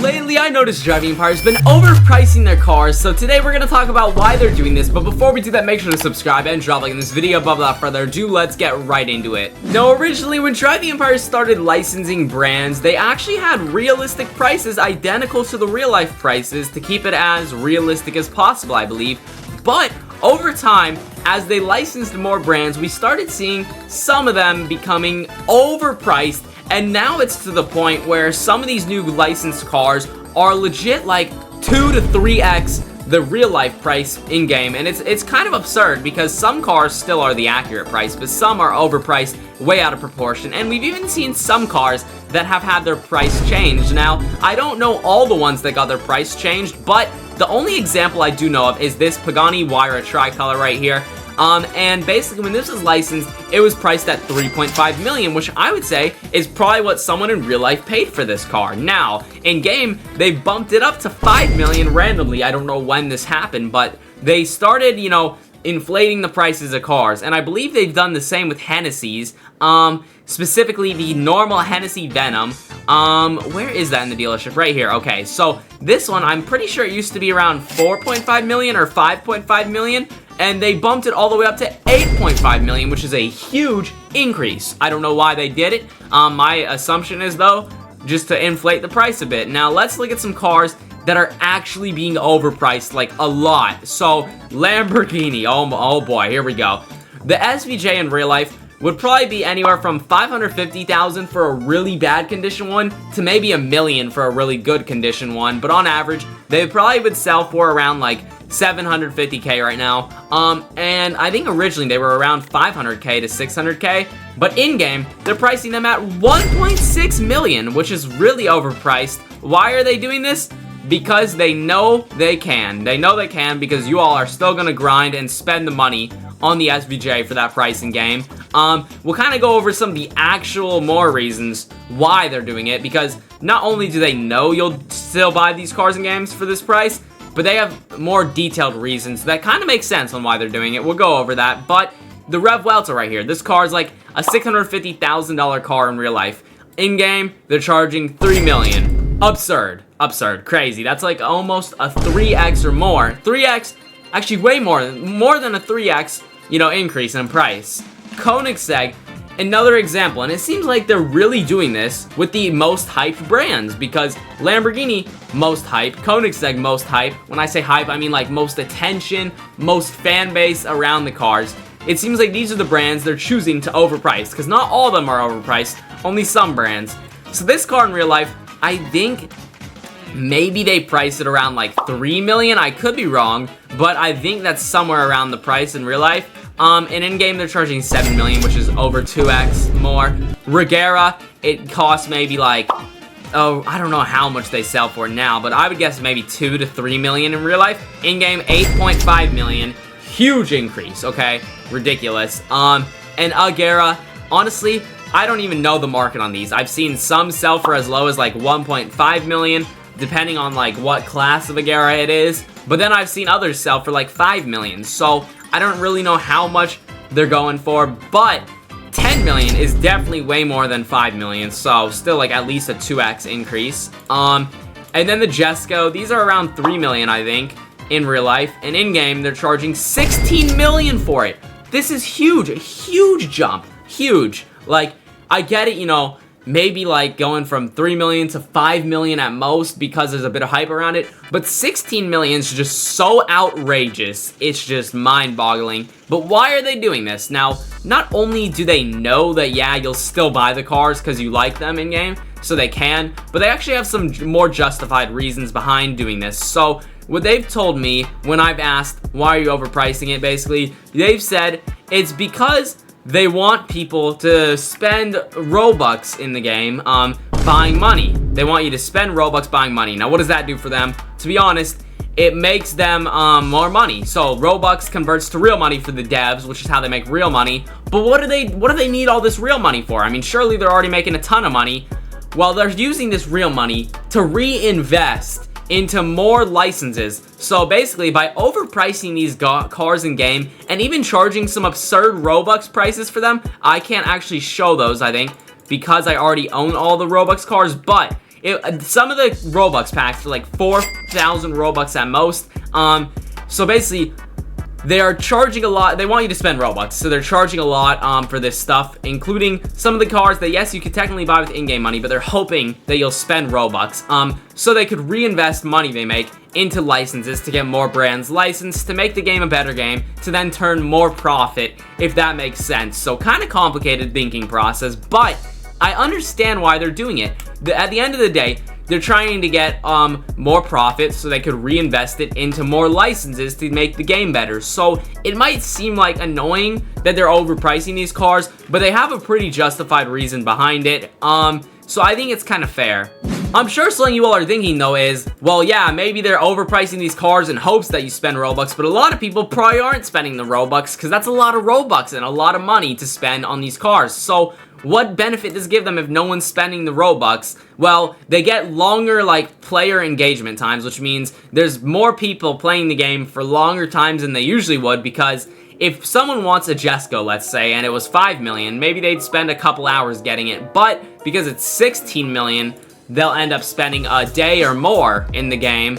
lately I noticed Driving Empire has been overpricing their cars, so today we're going to talk about why they're doing this, but before we do that, make sure to subscribe and drop a like in this video, but without further ado, let's get right into it. Now, originally, when Driving Empire started licensing brands, they actually had realistic prices identical to the real-life prices to keep it as realistic as possible, I believe, but over time, as they licensed more brands, we started seeing some of them becoming overpriced. And now it's to the point where some of these new licensed cars are legit like 2 to 3x the real life price in game, and it's kind of absurd because some cars still are the accurate price, but some are overpriced way out of proportion. And we've even seen some cars that have had their price changed. Now, I don't know all the ones that got their price changed, but the only example I do know of is this Pagani Huayra Tricolor right here. And basically when this was licensed, it was priced at $3.5 million, which I would say is probably what someone in real life paid for this car. Now, in game, they bumped it up to $5 million randomly. I don't know when this happened, but they started, you know, inflating the prices of cars, and I believe they've done the same with Hennessy's, specifically the normal Hennessy Venom. Where is that in the dealership? Right here. Okay, so this one, I'm pretty sure it used to be around 4.5 million or 5.5 million, and they bumped it all the way up to 8.5 million, which is a huge increase. I don't know why they did it. My assumption is, though, just to inflate the price a bit. Now, let's look at some cars that are actually being overpriced, like a lot. So, Lamborghini, oh boy, here we go. The SVJ in real life would probably be anywhere from $550,000 for a really bad condition one to maybe $1 million for a really good condition one, but on average, they probably would sell for around like $750K right now. And I think originally they were around $500K to $600K, but in-game, they're pricing them at $1.6 million, which is really overpriced. Why are they doing this? Because they know they can. They know they can because you all are still gonna grind and spend the money on the SVJ for that price in game. We'll kind of go over some of the actual more reasons why they're doing it, because not only do they know you'll still buy these cars in games for this price, but they have more detailed reasons that kind of make sense on why they're doing it. We'll go over that, but the Rev Welter right here, this car is like a $650,000 car in real life. In game, they're charging $3 million. Absurd, crazy. That's like almost a 3x or more. 3x, actually way more than a 3x, you know, increase in price. Koenigsegg, another example, and it seems like they're really doing this with the most hyped brands, because Lamborghini, most hype, Koenigsegg, most hype. When I say hype, I mean like most attention, most fan base around the cars. It seems like these are the brands they're choosing to overprice, because not all of them are overpriced, only some brands. So this car in real life, I think maybe they price it around like $3 million. I could be wrong, but I think that's somewhere around the price in real life. And in-game, they're charging $7 million, which is over 2x more. Regera, it costs maybe like, oh, I don't know how much they sell for now, but I would guess maybe 2 to 3 million in real life. In-game, 8.5 million. Huge increase, okay? Ridiculous. And Agera, honestly, I don't even know the market on these. I've seen some sell for as low as like 1.5 million, depending on like what class of Agera it is. But then I've seen others sell for like 5 million. So I don't really know how much they're going for, but 10 million is definitely way more than 5 million. So still like at least a 2x increase. And then the Jesco, these are around 3 million, I think, in real life. And in game, they're charging 16 million for it. This is huge, a huge jump, huge. Like, I get it, you know, maybe like going from 3 million to 5 million at most because there's a bit of hype around it, but 16 million is just so outrageous. It's just mind-boggling. But why are they doing this? Now, not only do they know that, yeah, you'll still buy the cars because you like them in-game, so they can, but they actually have some more justified reasons behind doing this. So what they've told me when I've asked, why are you overpricing it, basically, they've said it's because they want people to spend Robux in the game, buying money. They want you to spend Robux buying money. Now, what does that do for them? To be honest, it makes them more money. So Robux converts to real money for the devs, which is how they make real money. But what do they need all this real money for? I mean, surely they're already making a ton of money. Well, they're using this real money to reinvest into more licenses. So basically, by overpricing these cars in game and even charging some absurd Robux prices for them, I can't actually show those, I think, because I already own all the Robux cars, but some of the Robux packs are like 4,000 Robux at most. So basically, they are charging a lot. They want you to spend Robux, so they're charging a lot for this stuff, including some of the cars that, yes, you could technically buy with in-game money, but they're hoping that you'll spend Robux so they could reinvest money they make into licenses to get more brands licensed, to make the game a better game, to then turn more profit, if that makes sense. So kind of complicated thinking process, but I understand why they're doing it. At the end of the day, they're trying to get more profit so they could reinvest it into more licenses to make the game better. So it might seem like annoying that they're overpricing these cars, but they have a pretty justified reason behind it. So I think it's kind of fair. I'm sure something you all are thinking though is, well, yeah, maybe they're overpricing these cars in hopes that you spend Robux, but a lot of people probably aren't spending the Robux because that's a lot of Robux and a lot of money to spend on these cars. So what benefit does it give them if no one's spending the Robux? Well, they get longer, like, player engagement times, which means there's more people playing the game for longer times than they usually would, because if someone wants a Jesco, let's say, and it was 5 million, maybe they'd spend a couple hours getting it, but because it's 16 million, they'll end up spending a day or more in the game,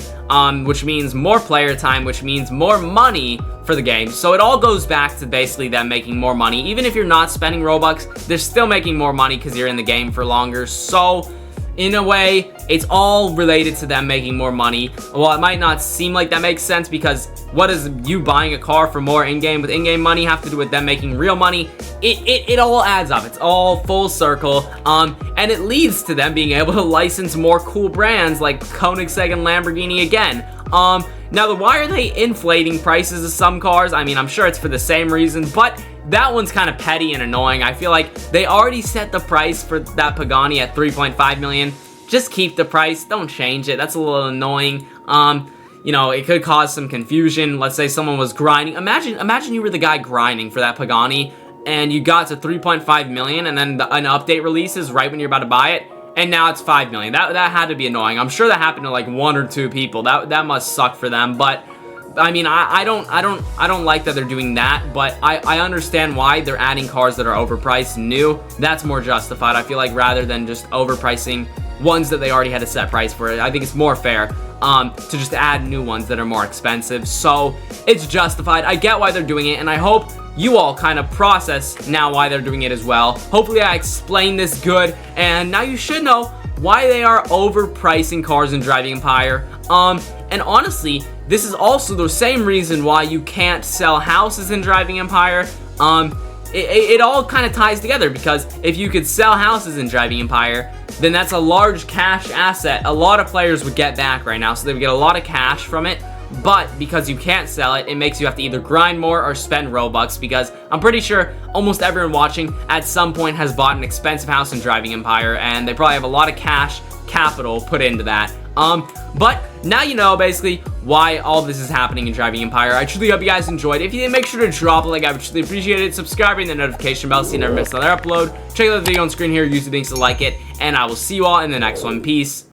which means more player time, which means more money for the game. So it all goes back to basically them making more money. Even if you're not spending Robux, they're still making more money because you're in the game for longer. So in a way, it's all related to them making more money. Well, it might not seem like that makes sense, because what does you buying a car for more in-game with in-game money have to do with them making real money? It all adds up. It's all full circle, and it leads to them being able to license more cool brands like Koenigsegg and Lamborghini again. Now, why are they inflating prices of some cars? I mean, I'm sure it's for the same reason, but that one's kind of petty and annoying. I feel like they already set the price for that Pagani at 3.5 million. Just keep the price. Don't change it. That's a little annoying. You know, it could cause some confusion. Let's say someone was grinding. Imagine you were the guy grinding for that Pagani, and you got to 3.5 million, and then an update releases right when you're about to buy it, and now it's 5 million. That had to be annoying. I'm sure that happened to like 1 or 2 people. That must suck for them. But I mean, I don't like that they're doing that, but I understand why they're adding cars that are overpriced new. That's more justified, I feel like, rather than just overpricing ones that they already had a set price for. I think it's more fair to just add new ones that are more expensive. So it's justified. I get why they're doing it, and I hope you all kind of process now why they're doing it as well. Hopefully I explained this good, and now you should know why they are overpricing cars in Driving Empire. And honestly, this is also the same reason why you can't sell houses in Driving Empire. It all kind of ties together, because if you could sell houses in Driving Empire, then that's a large cash asset a lot of players would get back right now, so they would get a lot of cash from it. But because you can't sell it, it makes you have to either grind more or spend Robux, because I'm pretty sure almost everyone watching at some point has bought an expensive house in Driving Empire, and they probably have a lot of cash capital put into that. But now you know basically why all this is happening in Driving Empire. I truly hope you guys enjoyed. If you did, make sure to drop a like. I would truly appreciate it. Subscribe and the notification bell so you never miss another upload. Check out the video on screen here. YouTube links to like it, and I will see you all in the next one. Peace.